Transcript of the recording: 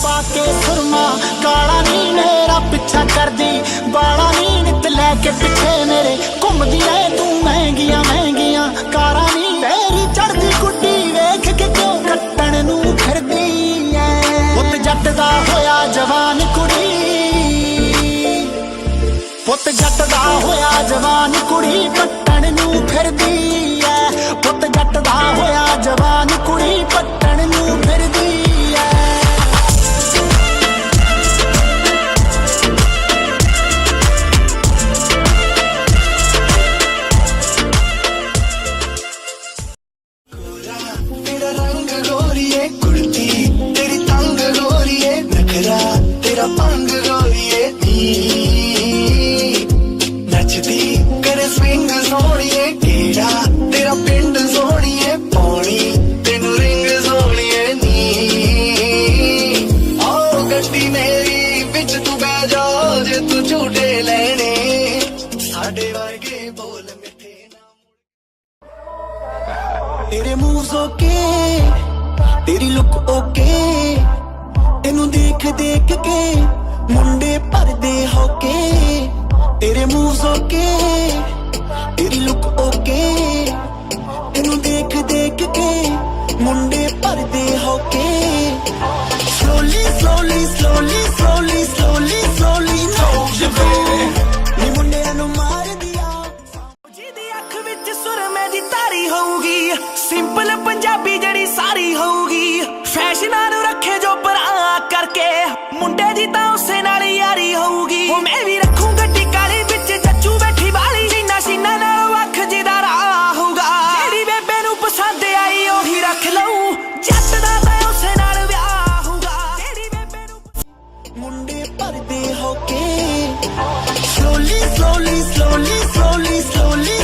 ਪਾ ਕੇ ਸੁਰਮਾ ਕਾਲਾ ਨੀ ਮੇਰਾ ਪਿੱਛਾ ਕਰਦੀ ਬਾਲਾ ਨੀ ਨਿੱਤ ਲੈ ਕੇ ਪਿੱਛੇ ਮੇਰੇ ਘੁੰਮਦੀ ਐ ਤੂੰ ਮਹਿੰਗੀਆਂ ਮਹਿੰਗੀਆਂ ਕਾਰਾਂ ਨੀ ਤੇਰੀ ਚੜਦੀ ਗੁੱਡੀ ਵੇਖ ਕੇ ਕਿਉਂ ਕੱਟਣ ਨੂੰ ਫਿਰਦੀ ਐ ਪੁੱਤ ਜੱਟ ਦਾ ਹੋਇਆ ਜਵਾਨ ਕੁੜੀ ਪੁੱਤ ਜੱਟ ਦਾ ਹੋਇਆ ਜਵਾਨ ਕੁੜੀ ਪੱਟਣ ਨੂੰ ਫਿਰਦੀ ਐ ਪੁੱਤ ਜੱਟ ਦਾ ਹੋਇਆ ਜਵਾਨ ਕੁੜੀ ਪੱਟਣ ਨੂੰ ਫਿਰਦੀ ਐ तेरा रंग गोरिए कुर्ती तेरी तंग गोरिए नखरा तेरा पंग गोरिए नचदी करे स्विंग सोनिए केड़ा तेरा पिंड सोनिए पौनी तेनू रिंग सोनिए नी आओ गड्डी मेरी विच तू बह जा जे तू झूठे लेने साडे वर्गे बोल मिठे तेरे मूव्स ओके तेरी लुक ओके तेनू देख देख के मुंडे भरदे होके तेरे मूव्स ओके तेरी लुक ओके तेनू देख देख के मुंडे भरदे होके slowly slowly slowly slowly slowly slowly नी मुंडियां नू मार दिया ਜਿਹਦੀ ਅੱਖ ਵਿੱਚ ਸੁਰਮੇ ਦੀ ਤਾਰੀ ਹੋਊਗੀ ਸਿੰਪਲ ਪੰਜਾਬੀ ਜਿਹੜੀ ਸਾਰੀ ਹੋਊਗੀ ਫੈਸ਼ਨਾਂ ਨੂੰ ਰੱਖੇ ਜੋ ਪਰਾਂ ਕਰਕੇ ਮੁੰਡੇ ਦੀ ਤਾਂ ਉਸੇ ਨਾਲ ਯਾਰੀ ਹੋਊਗੀ ਉਹ ਮੈਂ ਵੀ ਰੱਖੂ ਗੱਡੀ ਕਾਲੀ ਵਿੱਚ ਜੱਚੂ ਬੈਠੀ ਵਾਲੀ ਸੀਨਾ ਸੀਨਾ ਨਾਲ ਵੱਖ ਜਿਹਦਾ ਰਾਹ ਹੋਊਗਾ ਜਿਹੜੀ ਬੇਬੇ ਨੂੰ ਪਸੰਦ ਆਈ ਉਹੀ ਰੱਖ ਲਊ ਜੱਟ ਦਾ ਤਾਂ ਉਸੇ ਨਾਲ ਵਿਆਹ ਹੋਊਗਾ ਜਿਹੜੀ ਬੇਬੇ ਨੂੰ ਮੁੰਡੇ ਭਰਦੇ ਹੋਕੇ slowly slowly slowly slowly slowly